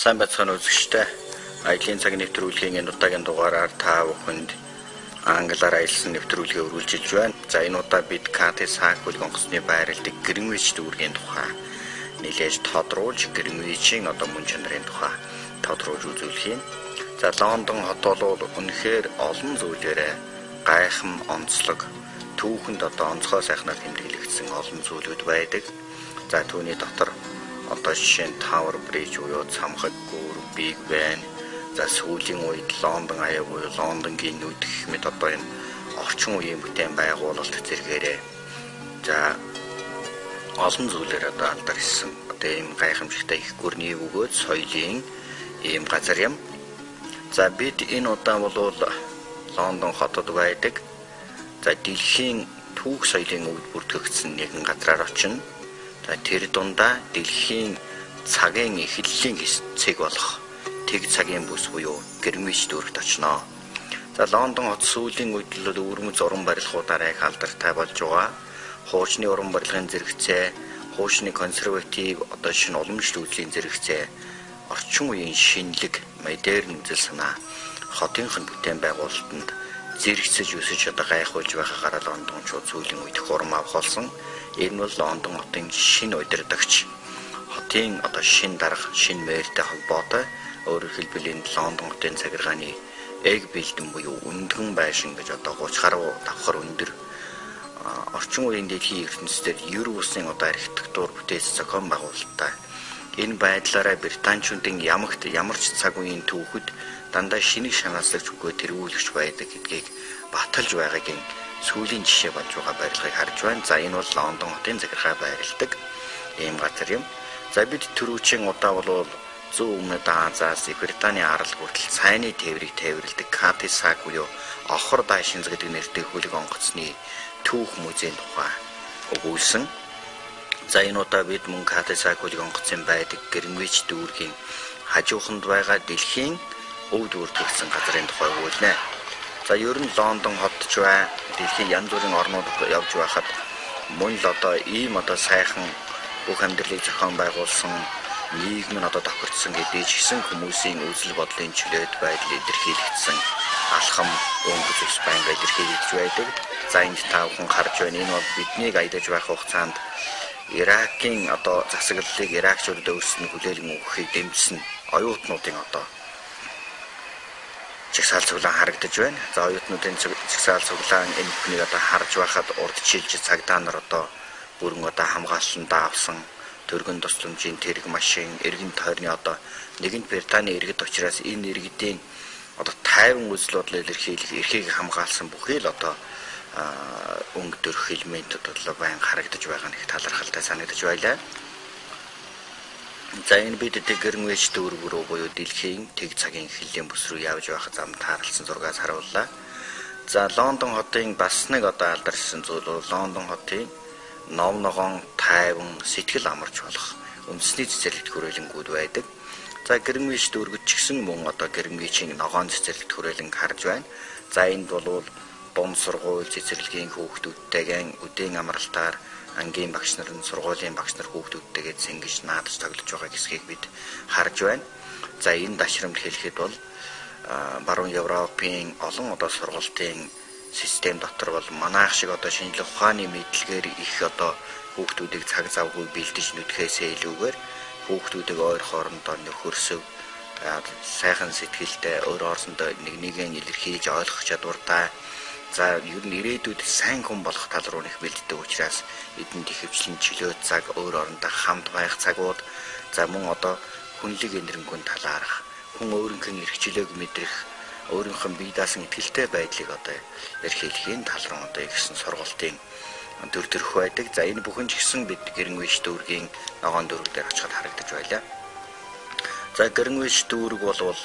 Сайн байцгаана үзэгчдээ. Аялын цаг нэвтрүүлгийн энэ удаагийн дугаараар та бүхэнд англиар аялсан нэвтрүүлгээ өргүүлж байна. За энэ удаа бид Катесакуль онгоцны байралдаг Гринвич дүүргийн тухай нэлээж тодруулж Гринвичийн мөн чанарын тухай тодруулж үзүүлэх юм. За Лондон хот бол үнэхээр олон зүйлээрээ гайхам онцлог түүхэнд онцгой сайхнаар тэмдэглэгдсэн олон зүйлүүд байдаг. За түүний дотор жишээ нь Tower Bridge буюу цамхаг гүр, Big Ben, за сүүлийн үед Лондон аяа буюу Лондонгийн нүд гэх мэт энэ орчин үеийн бүтээн байгуулалт зэрэгээрээ за олон зүйлээр алдаршсан ийм гайхамшигтай их гүрний бөгөөд соёлын ийм газар юм. За бид энэ удаа бол Лондон хотод байдаг. За дэлхийн түүх соёлын өвд бүртгэгдсэн нэгэн газраар очино. За тэр дундаа дэлхийн цагийн эхлэлийн цэг болох тэг цагийн бүс буюу Гринвич дүүрэгт очино. За Лондон хот сүүлийн үед л өвөрмөц уран барилгуудаараа их алдартай болж байгаа. Хуучны уран барилгын зэрэгцээ, хуучны консерватив шинэ уламжлалт үзлийн зэрэгцээ, орчин үеийн шинэлэг, модерн үзэл санаа хотынхын бүтээн байгуулалтанд зэрэгцэж өсөж гайхуулж байгаагаар лондончууд сүүлийн үед хурам авах болсон. Энэ бол Лондон хотын шинэ удирдагч хотын шинэ дарга, шинэ мэртэй холбоотой. Өөрөөр хэлбэл энэ Лондон хотын цагиргааны эг бэлдэн буюу өндгөн байшин гэж гуйчхаар давхар өндөр орчин үеийн дэлхийн ертөнцийн ер бусын архитектур бүтээц зохион байгуулалттай. Энэ байдлаараа британчуудын ямар ч цаг үеийн түүхэд дандаа шинийг шанааслагч үгүй тэргүүлэгч байдаг гэдгийг баталж байгаагийн сүүлийн жишээ болж байгаа барилгыг харж байна. За энэ бол Лондон хотын захиргаа байрладаг ийм газар юм. За бид түрүүчийн удаа бол зүүн өмнөд Азиас Британий арал хүртэл цайны тээврийг тээвэрлэдэг Катесакуль буюу Охор Дайшинз гэдэг нэртэй хөлөг онгоцны түүх музейн тухай өгүүлсэн. За энэ удаа бид мөн Катесакуль онгоцын байдаг Гринвич дүүргийн хажууханд байгаа дэлхийн өвд бүртгэгдсэн газрын тухай өгүүлнэ. За ер нь Лондон хотч бай дэлхийн янз бүрийн орнуудад явж байхад мөн л ийм сайхан бүх амьдралыг зохион байгуулсан нийгэм нь тохирцсон гэдэг ч гэсэн хүмүүсийн үзэл бодлын чөлөөт байдал илэрхийлэгдсэн алхам өнгө зүс байнга илэрхийлэгдэж байдаг. За энд та бүхэн харж байна. Энэ бол биднийг аялаж байх хугацаанд Иракийн засаглалыг иракчуудад өөрсдөө хүлээлгэн өгөхийг дэмжсэн оюутнуудын чигсаал цуглаан харагдаж байна. За оюутнуудын чигсаал цуглаан энэ бүхнийг харж байхад урдчилж цагдаа нар бүрэн хамгаалалтанд авсан төргөн тусламжийн тэрэг машин, иргэн тойрны нэгэнт Британий иргэд учраас энэ иргэдийн тайван үзэл бодлыг илэрхийлэх эрхийг хамгаалсан бүхий л өнгө дөрөх элементүүд байнга харагдаж байгаа нэг талархалтай санагдаж байлаа. За энэ бид Гринвич дүүрэг рүү буюу дэлхийн тэг цагийн эхлэлийн бүс рүү явж байх зам таарлсан зургаас харууллаа. За Лондон хотын бас нэг алдаршсан зүйл бол Лондон хотын ном ногоон тайван сэтгэл амарч болох үндэсний цэцэрлэгт хүрээлэнгүүд байдаг. За Гринвич дүүрэгт ч гэсэн мөн Гринвичийн ногоон цэцэрлэгт хүрээлэнг харж байна. За энд бол дунд сургууль цэцэрлэгийн хүүхдүүдтэйгэн үдийн амралтаар ангийн багш нар нь сургуулийн багш нар хүүхдүүдтэйгээ зингэж наадаж тоглож байгаа хэсгийг бид харж байна. За энэ дашрамд хэлэхэд бол баруун Европын олон сургалтын систем дотор бол манайх шиг шинжлэх ухааны мэдлэгээр их хүүхдүүдийг цаг завгүй бэлдэж нүдэхээсээ илүүгээр хүүхдүүдийг ойр хоорондоо нөхөрсөв сайхан сэтгэлтэй өөр орсондоо нэгийг илэрхийлж ойлгох чадвартай. За ер нь ирээдүйд сайн хүн болох тал руу их бэлддэг учраас эдэнд ихэвчлэн чөлөө цаг, өөр орондоо хамт байх цагууд, за мөн хүнлэг энэрнгүүн талаарх, хүн өөрийнхөө эрхчлөөг мэдрэх, өөрийнхөө бие даасан итгэлтэй байдлыг эрхийлэхийн тал руу ихсэн сургалтын төр төрх байдаг. За энэ бүхэн ч гэсэн бид Гринвич дүүргийн ногоон дүүрэг дээр очиход харагдаж байлаа. За Гринвич дүүрэг бол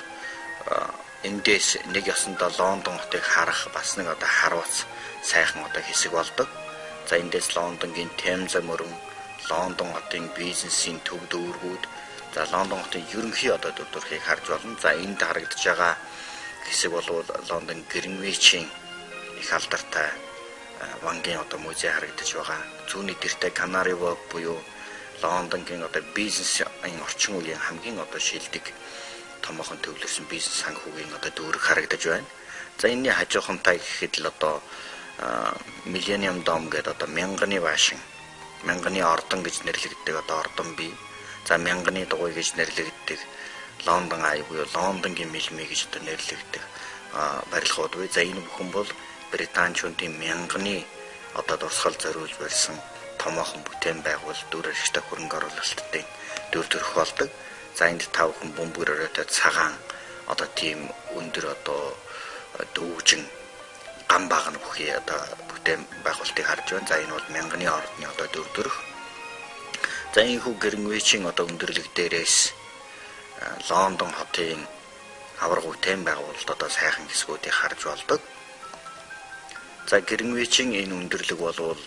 эндээс нэг ясандаа Лондон хотыг харах бас нэг харвац сайхан хэсэг болдог. За эндээс Лондонгийн Темза мөрөн, Лондон хотын бизнесийн төв дүүргүүд, за Лондон хотын ерөнхий дүүргийг харж болно. За энд харагдаж байгаа хэсэг бол Лондон Гринвичийн их алдартай вангийн музей харагдаж байгаа. Зүүнний дэртэй Canary Walk буюу Лондонгийн одоо бизнесийн орчин үеийн хамгийн одоо шилдэг томоохон төвлөрсөн бизнес санхүүгийн одоо дүүрэг харагдаж байна. За энэний хажуухантай гэхэд л одоо Millennium Dome гэдэг одоо мянганы баашин, мянганы ордон гэж нэрлэгддэг одоо ордон бий. За мянганы дугуй гэж нэрлэгддэг Лондон ай буюу Лондонгийн мэлмэ гэж одоо нэрлэгддэг барилгууд бий. За энэ бүхэн бол британчуудын мянганы одоо дурсгал зориулж барьсан томоохон бүтээн байгуул дүр ашигтай хөрөнгө оруулалтын дүр төрх болдог. За энд 5 хүн бөмбөр өрөөтэй цагаан одоо тийм өндөр одоо дүүжин гам багна бүхий одоо бүтээн байгуулалтыг харж байна. За энэ бол мянганы ордны одоо дүр төрх. За энэ хүү Гринвичийн одоо өндөрлөг дээрээс Лондон хотын аварга бүтээн байгуулалт одоо сайхан хэсгүүдийг харж болдог. За Гринвичийн энэ өндөрлөг болвол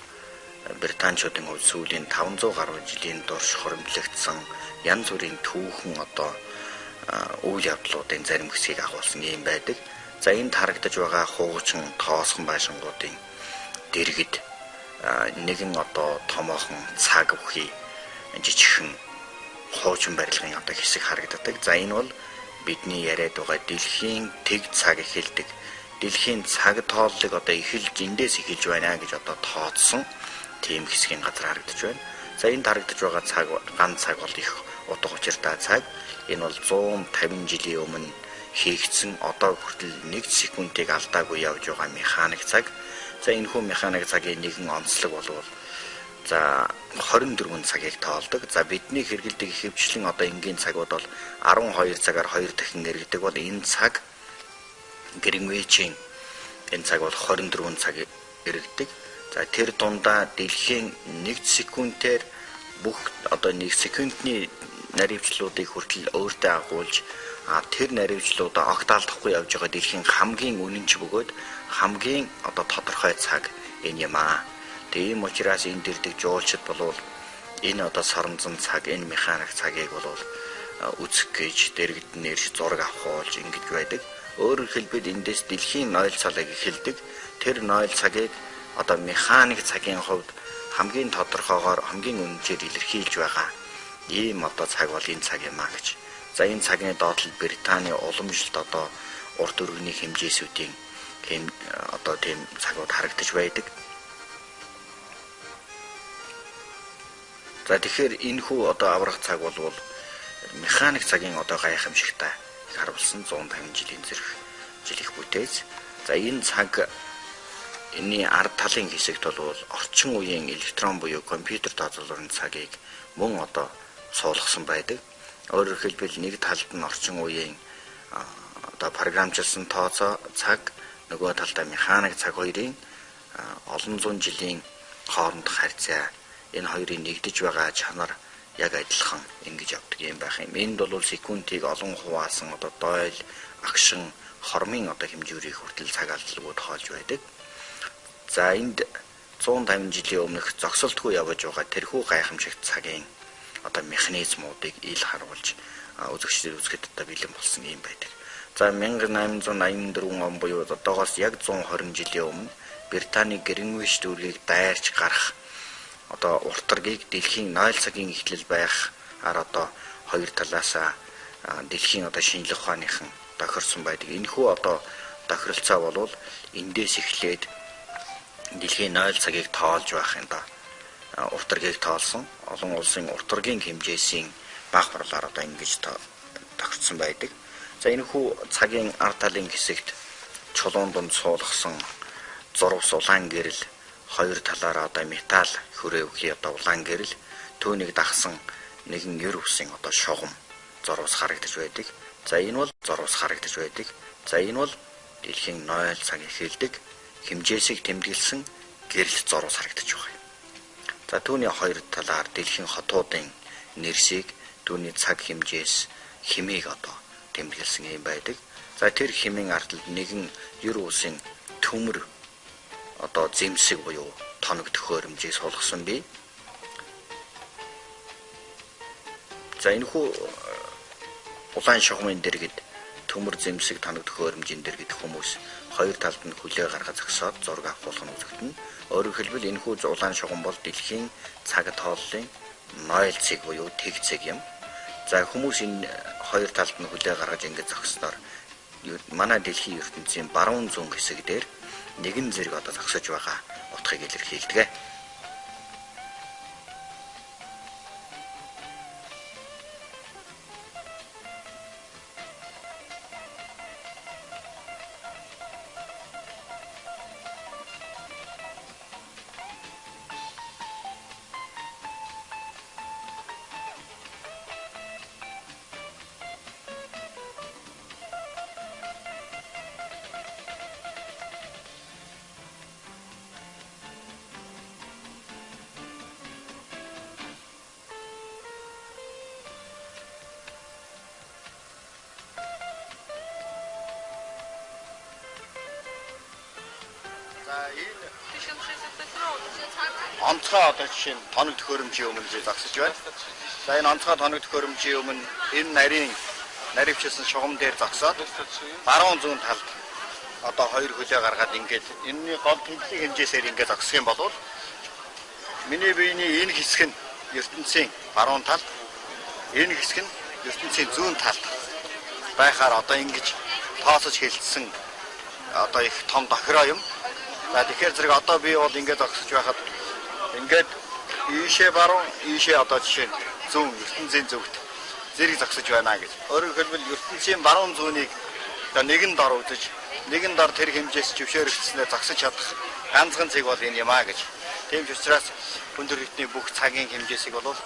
британчуудын хувьд сүүлийн 500 гаруй жилийн турш хоримтлагдсан янз бүрийн түүхэн одоо үйл явдлуудын зарим хэсгийг агуулсан юм байдаг. За энд харагдаж байгаа хуучин тоосхон байшингуудын дэргэд нэгэн одоо томоохон цаг бүхий жижигхэн хуучин барилгын одоо хэсэг харагддаг. За энэ бол бидний яриад байгаа дэлхийн тэг цаг эхэлдэг. Дэлхийн цаг тооллыг одоо эхэлж эндээс эхэлж байна гэж одоо тооцсон тийм хэсгийн газар харагдаж байна. За энд харагдаж байгаа цаг ганц цаг бол их утга учиртай цаг. Энэ бол 150 жилийн өмнө хийгдсэн одоо хүртэл 1 секундыг алдаагүй явж байгаа механик цаг. За энэ хүү механик цагийн нэгэн онцлог болвол за 24 цагийг тоолдог. За бидний хэрэгэлдэг ихэвчлэн одоо энгийн цагууд бол 12 цагаар 2 дахин эргэдэг бол энэ цаг Гринвичийн энэ цаг бол 24 цаг эргэдэг. За тэр дундаа дэлхийн 1 секундээр бүх одоо 1 секундны наривчлуудыг хүртэл өөртөө агуулж тэр наривчлуудаа огт алдахгүй явж байгаа дэлхийн хамгийн үнэнч бөгөөд хамгийн одоо тодорхой цаг энэ юм аа. Тийм учраас энэ дэрдэг жуулчид болвол энэ одоо соронзон цаг, энэ механик цагийг болвол үзэх гэж дэргэд нэрш зураг авах болж ингэж байдаг. Өөрөөр хэлбэл эндээс дэлхийн 0 цагийг эхэлдэг. Тэр 0 цагийг одоо механик цагийн хувьд хамгийн тодорхойгоор хамгийн үнэнчээр илэрхийлж байгаа ийм одоо цаг бол энэ цаг юм аа гэж. За энэ цагийн доотлол Британий уламжлалт одоо урт өргөний хэмжээсүүдийн одоо тийм цагууд харагдаж байдаг. За тэгэхээр энэ хүү одоо аврах цаг болвол механик цагийн одоо гайхамшигтай харуулсан 150 жилийн жилих бүтээц. За энэ цаг энэний ард талын хэсэгт бол орчин үеийн электрон буюу компьютер тооцоололын цагийг мөн одоо суулгасан байдаг. Өөрөөр хэлбэл нэг талд нь орчин үеийн одоо програмчилсан тооцоо цаг, нөгөө талдаа механик цаг хоёрын олон зуун жилийн хоорондох харьцаа энэ хоёрын нэгдэж байгаа чанар яг адилхан ингэж явдаг юм байх юм. Энд бол секундыг олон хуваасан одоо дойл, агшин, хормын одоо хэмжүүрийг хүртэл цаг алдалгууд хоолж байдаг. За энд 150 жилийн өмнөх зогсолтгүй явж байгаа тэрхүү гайхамшигт цагийн одоо механизмуудыг ил харуулж үзэгчдэр үзэхэд одоо бэлэн болсон юм байдаг. За 1884 он буюу одоогоос яг 120 жилийн өмнө Британий Гринвич дүүргийг дайрч гарах одоо уртаргийг дэлхийн 0 цагийн эхлэл байх одоо хоёр талаасаа дэлхийн одоо шинжлэх ухааныхан тохирсон байдаг. Энэхүү одоо тохиролцоо болвол эндээс эхлээд дэлхийн 0 цагийг тоолж байх юм да. Уртаргийг тоолсон олон улсын уртаргийн хэмжээсийн бага хурлаар одоо ингэж тохирсон байдаг. За энэхүү цагийн ард талын хэсэгт чулуун донд суулгасан зурвас улаан гэрэл, хоёр талаараа одоо металл хүрээвхий одоо улаан гэрэл, түүнийг дагсан нэгэн ер усын одоо шугам зурвас харагдаж байдаг. За энэ бол зурвас харагдаж байдаг. За энэ бол дэлхийн 0 цаг эхэлдэг хэмжээсийг тэмдэглэсэн гэрэл зурвас харагдаж байгаа. За түүний хоёр талаар дэлхийн хотуудын нэрсийг, түүний цаг хэмжээс хэмээг одоо тэмдэглэсэн юм байдаг. За тэр хэмээн ард нэгэн ер усын төмөр одоо зэмсэг буюу тоног төхөөрөмжийг суулгасан бий. За энэхүү улаан шугамын дэргэд төмөр зэмсэг тоног төхөөрөмжийн дэргэд хүмүүс хоёр талд нь хүлээ гаргаж зогсоод зураг авах нь үзэгдэнэ. Өөрөөр хэлбэл энэхүү улаан шугам бол дэлхийн цаг тооллын нойл цэг буюу тэг цэг юм. За хүмүүс энэ хоёр талд нь хүлээ гаргаж ингэж зогсноор манай дэлхийн ертөнцийн баруун зүүн хэсэг дээр нэгэн зэрэг одоо зогсож байгаа утгыг илэрхийлдэг. Онцгой одоо жишээ нь тоног төхөөрөмжийн өмнө зогсож байна. За энэ онцгой тоног төхөөрөмжийн өмнө энэ наривчсан шугам дээр зогсоод баруун зүүн талд одоо хоёр хөлөө гаргаад ингээд энэний гол тэнцлийн хэмжээсээр ингээд зогсох юм бол миний биений энэ хэсэг нь ертөнцийн баруун талд, энэ хэсэг нь ертөнцийн зүүн талд байхаар одоо ингэж тооцож хэлсэн одоо их том тохироо юм. За тэгэхээр зэрэг одоо би бол ингээд зогсож байхад ингээд ийшээ баруун, ийшээ одоо жишээ нь зүүн ертөнцийн зөвхт зэрэг зогсож байна гэж. Өөрөөр хэлбэл ертөнцийн баруун зүүнийг одоо нэгэн дор үзэж, нэгэн дор тэр хэмжээс зөвшөөрөгдснээр зогсож чадах ганцхан цэг бол энэ юм аа гэж. Тийм ч учраас өндөр хитний бүх цагийн хэмжээсийг бол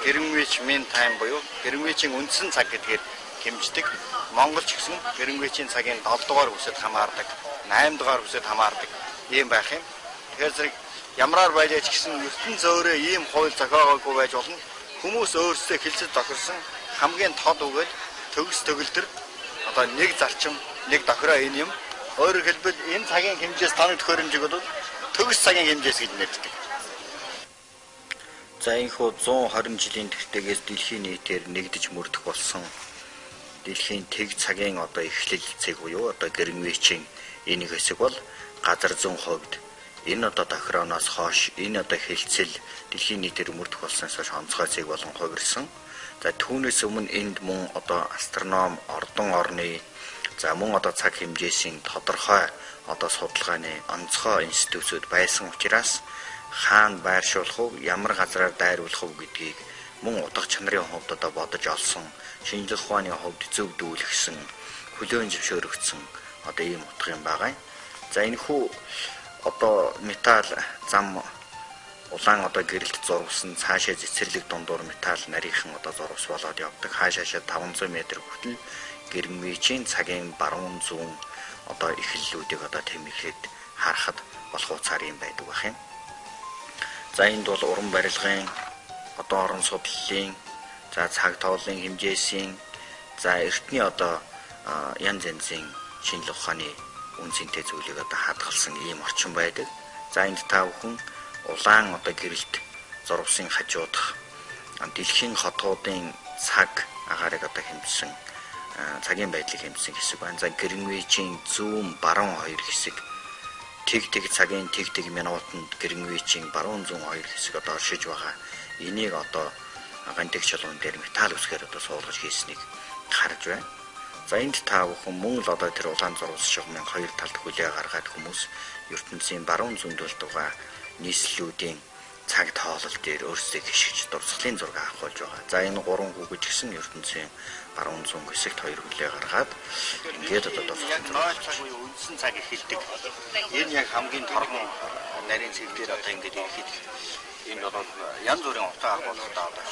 Greenwich Mean Time буюу Greenwich-ийн үндсэн цаг гэдгээр хэмждэг. Монголч гэсэн Greenwich-ийн цагийн 7 дугаар үсэд хамаардаг, 8 дугаар үсэд хамаардаг ийм байх юм. Тэгэхээр зэрэг ямраар байлаач гэсэн ертөнц өөрөө ийм хууль зохиогоогүй байж болно. Хүмүүс өөрсдөө хэлцэж тохирсон хамгийн тод үгээд төгс төгөлдөр одоо нэг зарчим, нэг тохироо энэ юм. Өөрөөр хэлбэл энэ цагийн хэмжээс тоног төхөөрөмжийг бол төгс цагийн хэмжээс гэж нэрлэдэг. За энэхүү 120 жилийн тэртегээс дэлхийн нийтээр нэгдэж мөрдөх болсон дэлхийн тэг цагийн одоо эхлэл цэг буюу одоо Greenwich-ийн энэ хэсэг бол газар зүүн хувьд энэ одоо тохирооноос хойш энэ одоо хэлцэл дэлхийн нийтээр мөрдөх болсноос хойш онцгой цэг болон хувирсан. За түүнээс өмнө энд мөн одоо астроном, ордон орны за мөн одоо цаг хэмжээсийн тодорхой одоо судалгааны онцгой институтүүд байсан учраас хаана байршуулах вэ, ямар газараар дайруулах вэ гэдгийг мөн утга чанарын хувьд одоо бодож олсон, шинжлэх ухааны хувьд зөвдүүлгсэн, хүлээн зөвшөөрөгдсөн одоо ийм утга юм байгаа. За энэхүү одоо металл зам улаан одоо гэрэлт зурвсан цаашаа цэцэрлэг дундуур металл нарийнхан одоо зурвас болоод явдаг. Хаашаашаа 500 м хүртэл Greenwich-ийн цагийн баруун зүүн одоо эхлэлүүдийг одоо тэмдэглээд харахад болох уцаар юм байдаг бах юм. За энд бол уран барилгын одоо орон судлалын за цаг тооллын хэмжээсийн за эртний одоо янз янзын шинжлэх ухааны үнцэнтэй зүйлийг одоо хадгалсан ийм орчин байдаг. За энд та бүхэн улаан одоо гэрэлт зурвсын хажуудах дэлхийн хотуудын цаг агаарыг одоо хэмжсэн цагийн байдлыг хэмжсэн хэсэг байна. За Greenwich-ийн зүүн баруун хоёр хэсэг тэг цагийн тэг минутанд Greenwich-ийн баруун зүүн хоёр хэсэг одоо оршиж байгаа. Энийг одоо гантэг чулуун дээр металл үсгээр одоо суулгаж хийснийг харж байна. За энд та бүхэн мөн л одоо тэр улаан зурвас шугамын хоёр талд хүлээ гаргаад хүмүүс ертөнцийн баруун зүүнд байгаа нийслэлүүдийн цаг тоолол дээр өөрсдөө гიშгэж дурсгалын зураг авах болж байгаа. За энэ 3 хүүхэд гисэн ертөнцийн баруун зүүн хэсэгт хоёр хүлээ гаргаад ингээд одоо дурсгалын цаг буюу үндсэн цаг эхэлдэг. Энэ яг хамгийн торгон нарийн цэг дээр одоо ингээд ирэхэд энэ бол янз бүрийн утга агуулгатай одоо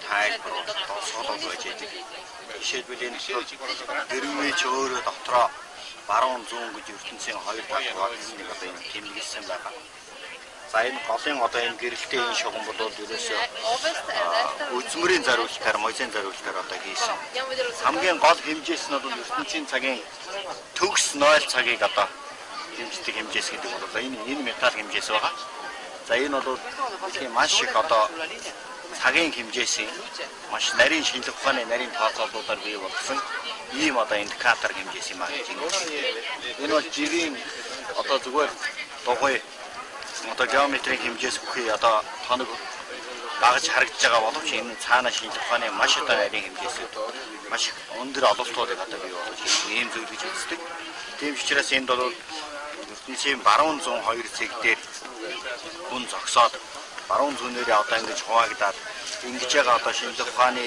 тайлбар тооцоолол байж байгаа. Жишээлбэл энэ Greenwich өөрөө дотроо баруун зүүн гэж ертөнцийн хоёр талд хуваагдсаныг одоо энэ тэмдэглэсэн байгаа. За энэ голын одоо энэ гэрэлтийн энэ шугам бол ерөөсөө үзмэрийн зориулалтаар, мозын зориулалтаар одоо хийсэн. Хамгийн гол хэмжээс нь бол ертөнцийн цагийн төгс 0 цагийг одоо хэмждэг хэмжээс гэдэг бол энэ металл хэмжээс байгаа. За энэ бол тийм маш их одоо цагийн хэмжээсийн маш нарийн шинжлэх ухааны нарийн тооцоололоор бий болсон ийм одоо индикатор хэмжээс юм аа гэж ингэж. Энэ бол жирийн одоо зүгээр дугуй одоо геометрийн хэмжээс бүхий одоо тоног багаж харагдаж байгаа боловч энэ цаана шинжлэх ухааны маш одоо нарийн хэмжээсүүд маш өндөр ололтуудыг одоо бий болгож ийм зүйл гэж үздэг. Тийм учраас энд бол ертөнцийн баруун зүүн хоёр цэг дээр хүн зогсоод баруун зүүнээрээ одоо ингэж хуваагдаад ингэж байгаа одоо шинжлэх ухааны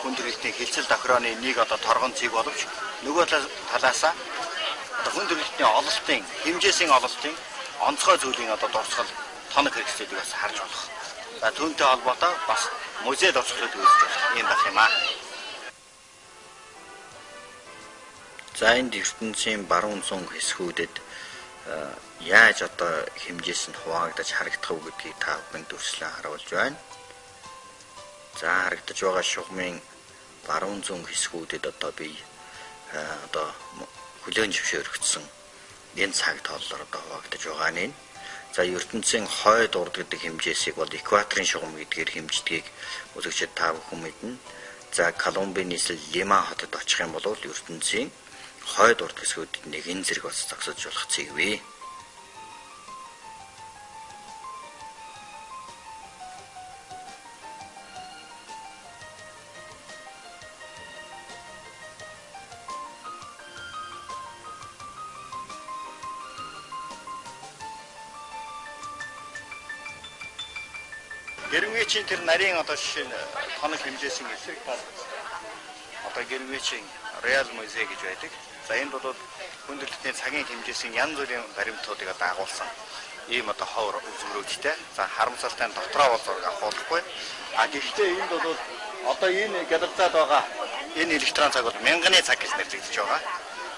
хүндрэлтийн хилцэл тохирооны нэг одоо торгон цэг боловч нөгөө талаасаа одоо хүндрэлтийн ололтын хэмжээсийн ололтын онцгой зүйлийн одоо дурсгал тоног хэрэгцээдэг бас харж болох. За түүнтэй холбоотой бас музей дурсгалууд үүсэж болох юм байх юм аа. За энд ертөнцийн баруун зүүн хэсгүүдэд яаж одоо хэмжээс нь хуваагдаж харагдах вэ гэдгийг та бүхэнд дүрслэн харуулж байна. За харагдаж байгаа шугамын баруун зүүн хэсгүүдэд одоо би одоо хүлээн зөвшөөрөгдсөн энэ цаг тооллоор одоо хуваагдаж байгаа нь. За ертөнцийн хойд урд гэдэг хэмжээсийг бол экваторын шугам гэдгээр хэмждгийг үзэгчид та бүхэн мэднэ. За Колумбийн нийслэл Лима хотод очих юм бол ертөнцийн хойд урд хэсгүүдэд нэг энэ зэрэг бас зогсож болох цэг вэ. Гэрмээчийн тэр нарийн одоо тоног хэмжээсийн эсрэг тал одоо гэрмээчийн Реал музей гэж байдаг. За энд бол хүндрэлтийн цагийн хэмжээсийн янз бүрийн баримтуудыг одоо агуулсан ийм одоо ховор үзмөрүүдтэй. За харамсалтай нь дотроо бол зураг авахгүй. А гэхдээ энд бол одоо энэ галактад байгаа энэ электрон цаг бол мянганы цаг гэж нэрлэгдэж байгаа.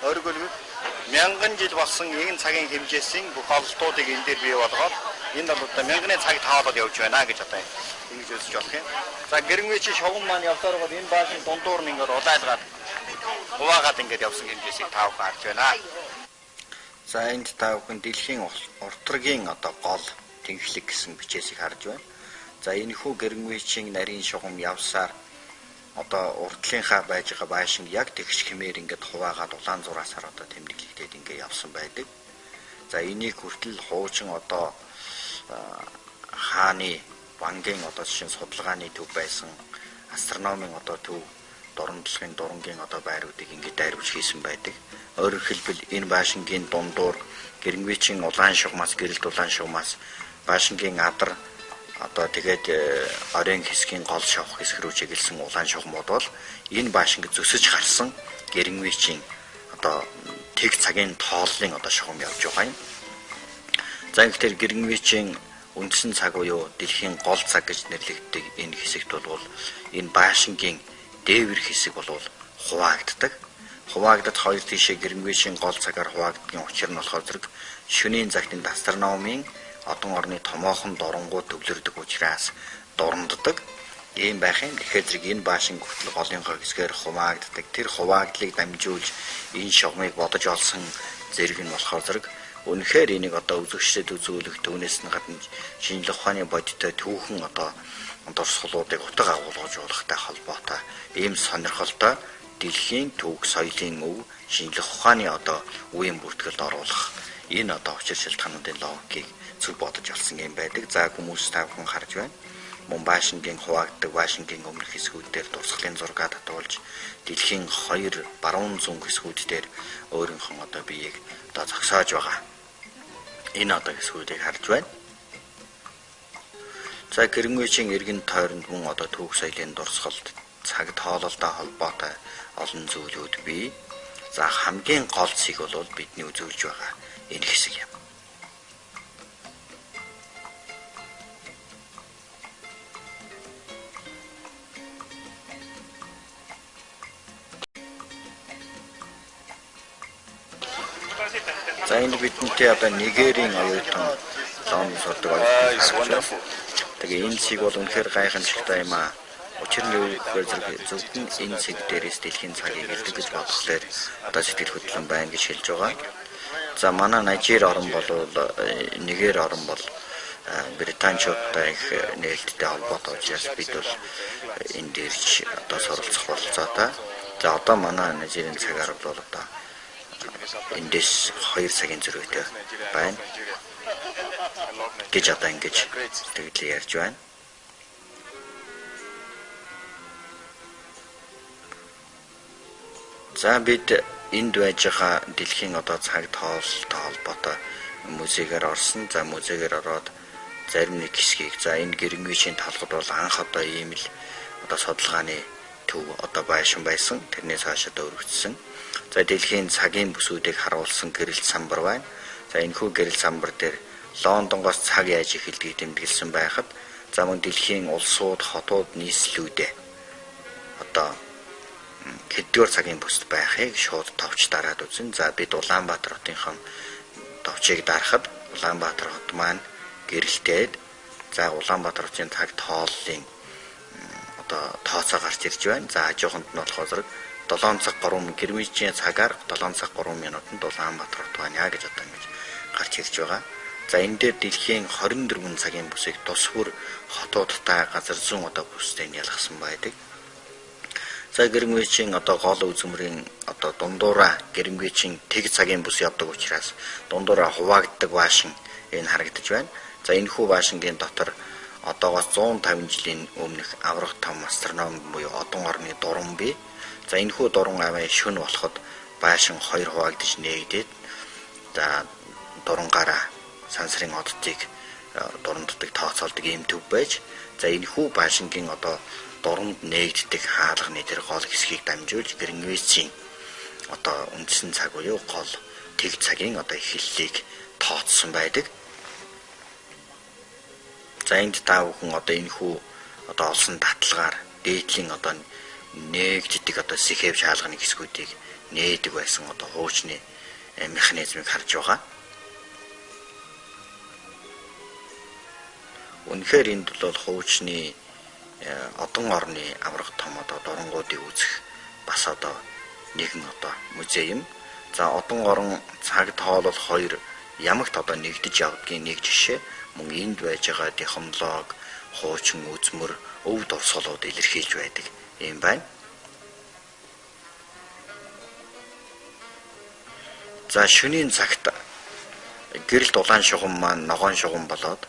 Өөрөөр хэлбэл мянган жил болсон энэ цагийн хэмжээсийн бүх ололтуудыг энэ дээр бий болгоод энэ бол одоо мянганы цаг таалал явж байна гэж одоо ингэж үзэж болох юм. За гэрмээчийн шугам маань явсаар бол энэ баашийн дундуур нь ингээд улайлгаад хуваагаад ингээд явсан хэмжээсийг таав гарч байна. За энд та бүхэн дэлхийн уртрагийн одоо гол тэнхлэг гэсэн бичээсийг харж байна. За энэ хүү гэрмээчийн нарийн шугам явсаар одоо урдлынхаа байж байгаа байшин яг тэгш хэмээр ингээд хуваагаад улаан зураасаар одоо тэмдэглэгдээд ингээд явсан байдаг. За энийг хүртэл хуучин одоо хааны бангийн одоо жишээ судалгааны төв байсан астрономийн одоо төв дурандлагын дурангийн одоо байруудыг ингээд дайруулж хийсэн байдаг. Өөрөөр хэлбэл энэ баашингийн дундуур гэрмээчийн улаан шугамаас гэрэлт улаан шугамаас баашингийн адар одоо тэгээд оройн хэсгийн гол шавх хэсэг рүү чиглэсэн улаан шугамуд бол энэ баашинг зөсөж гарсан гэрмээчийн одоо тэг цагийн тооллын одоо шугам явж байгаа юм. За ихтэй гэрмээчийн үндсэн цаг буюу дэлхийн гол цаг гэж нэрлэгддэг энэ хэсэгт бол энэ баашингийн дээвэр хэсэг бол хуваагддаг. Хуваагдаад хоёр тишээ гэрмээчийн гол цагаар хуваагдгийн учир нь болохоор зэрэг шөнийн цагт астрономийн одон орны томоохон дурангууд төвлөрдөг учраас дуранддаг. Ийм байх юм. Тэгэхээр зэрэг энэ баашин хүртэл голынхоо хэсгээр хуваагддаг. Тэр хуваагдлыг дамжуулж энэ шугамыг бодож олсон зэрэг нь болохоор зэрэг үнэхээр энийг одоо үзэгчдэд үзүүлэх түүнээс нь гадна шинжлэх ухааны бодиттой түүхэн одоо дурсгалуудыг утга агуулгаж болохтой холбоотой ийм сонирхолтой дэлхийн түүх соёлын өв шинжлэх ухааны одоо үеийн бүртгэлд оруулах энэ одоо учир шалтгаануудын логикийг зөв бодож олсон юм байдаг. За хүмүүс та бүхэн харж байна. Мөн баашингийн хуваагддаг баашингийн өмнөх хэсгүүдээр дурсгалын зураг татуулж дэлхийн хоёр баруун зүүн хэсгүүд дээр өөрийнхөө одоо биеийг одоо зогсоож байгаа. Энэ одоо хэсгүүдийг харж байна. За гэрмээчийн эргэн тойронд мөн одоо түүх соёлын дурсгалд цаг тоололтой холбоотой олон зүйлүүд бий. За хамгийн гол зэг бол бидний үзүүлж байгаа энэ хэсэг юм. За энэ бидэнтэй одоо Нигерийн оюутан лом сурдаг оюутан. Тэгээ энэ цэг бол үнэхээр гайхамшигтай юм аа. Учир нь юу гэхээр зөвхөн энэ цэг дээрээс дэлхийн цагийг илдэг гэж бодлоор одоо сэтгэл хөдлөн байна гэж хэлж байгаа. За манай Нижер орн бол Нигер орн бол британчуудтай их нээлттэй холбоотой учраас бид бол энэ дээрч одоо суралцах бололцоотой. За одоо манай Нижерийн цагаар бол одоо эндээс 2 цагийн зөрүүтэй байна гэж одоо ингэж тэгэл ярьж байна. За бид энд байж байгаа дэлхийн одоо цаг тоололтой холбоотой музейгээр орсон. За музейгээр ороод зарим нэг хэсгийг за энэ гэрэнгийн талхад бол анх одоо ийм л одоо судалгааны төв одоо байшин байсан. Тэрнээс хойш одоо өргөцсөн. За дэлхийн цагийн бүсүүдийг харуулсан гэрэл самбар байна. За энэхүү гэрэл самбар дээр Лондонгоос цаг яаж эхэлдгийг тэмдэглэсэн байхад за мөн дэлхийн улсууд, хотууд, нийслэлүүдээ одоо хэддүгээр цагийн бүст байхыг шууд товч дараад үзэн. За бид Улаанбаатар хотынхон товчийг дарахад Улаанбаатар хот маань гэрэлтээд за Улаанбаатар хотын цаг тооллын одоо тооцоо гарч ирж байна. За хажууханд нь болохоор 7 цаг 3 гэрмичийн цагаар 7 цаг 3 минутанд Улаанбаатар хот байна гэж одоо ингэж гарч ирж байгаа. За энэ дээр дэлхийн 24 цагийн бүсийг тус бүр хотуудтай газар зүүн одоо бүстэй ялгасан байдаг. За гэрмичийн одоо гол үзмэрийн одоо дундуура гэрмичийн тэг цагийн бүс явдаг учраас дундуура хуваагддаг баашин энэ харагдаж байна. За энэ хүү баашингийн дотор одоогоос 150 жилийн өмнөх аврах том астроном буюу одон орны дуран бий. За энэ хүү дуран аваа шөнө болоход баашин хоёр хуваагдаж нээгдээд за дурангаараа сансрын оддыг дуранддаг тооцоолдог юм төв байж за энэ хүү баашингийн одоо дуранд нээгддэг хаалганы тэр гол хэсгийг дамжуулж Гринвичийн одоо үндсэн цаг буюу гол тэг цагийн одоо эхлэлийг тооцсон байдаг. За энд та бүхэн одоо энэ хүү одоо олсон таталгаар дээдлийн одоо нээгддэг одоо сэхэв шаалганы хэсгүүдийг нээдэг байсан одоо хуучны механизмыг харж байгаа. Үнэхээр энд бол хуучны одон орны аврах том одоо дурангуудыг үзэх бас одоо нэгэн одоо музей юм. За одон орон цаг тоолол хоёр ямагт одоо нэгдэж явдгийн нэг жишээ мөн энд байж байгаа технологи, хуучин үзмөр, өв дурсгалууд илэрхийлж байдаг юм байна. За шөнийн цагт гэрэлт улаан шугам маань ногоон шугам болоод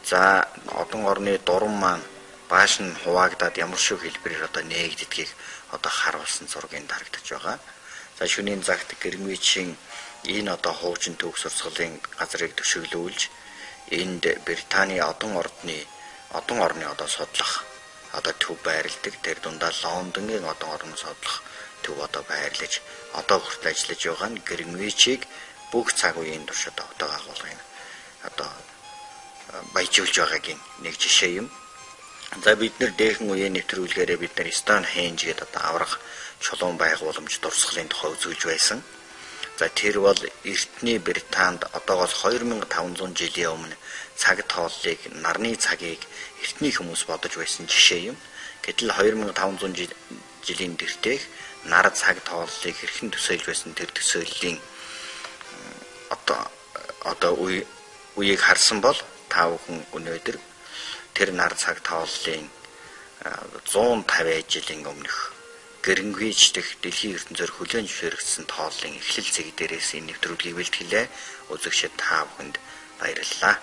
за одон орны дуран маань бааш нь хуваагдаад ямар шиг хэлбэрээр одоо нээгддгийг одоо харуулсан зургийг харагдаж байгаа. За шөнийн цагт Гринвичийн энэ одоо хуучин төвх сурсгалын газрыг төшөглүүлж энд Британий одон орны одоо судлах одоо төв байрладаг. Тэр дундаа Лондонгийн одон орны судлах төв одоо байрлаж одоо хүртэл ажиллаж байгаа нь Гринвичийг бүх цаг үеийн туршид одоо агуулгын одоо баяжуулж байгаагийн нэг жишээ юм. За бид нар дээхэн үеийн нэвтрүүлгээрээ бид нар Стоунхендж гэдэг одоо аврах чулуун байгууламж дурсгалын тухай үзүүлж байсан. За тэр бол Эртний Британд одоогоос 2500 жилийн өмнө цаг тооллыг нарны цагийг эртний хүмүүс бодож байсан жишээ юм. Гэтэл 2500 жилийн дэртээх нар цаг тооллыг хэрхэн төсөөлж байсан тэр төсөөллийн одоо үеийг харсан бол та бүхэн өнөөдөр тэр нар цаг тооллын 150 жилийн өмнөх Гринвич дэх дэлхийн ертөнцөөр хүлээн зөвшөөрөгдсөн тооллын эхлэл цэг дээрээс энэ нэвтрүүлгийг бэлтгэлээ. Үзэгчид та бүхэнд баярлалаа.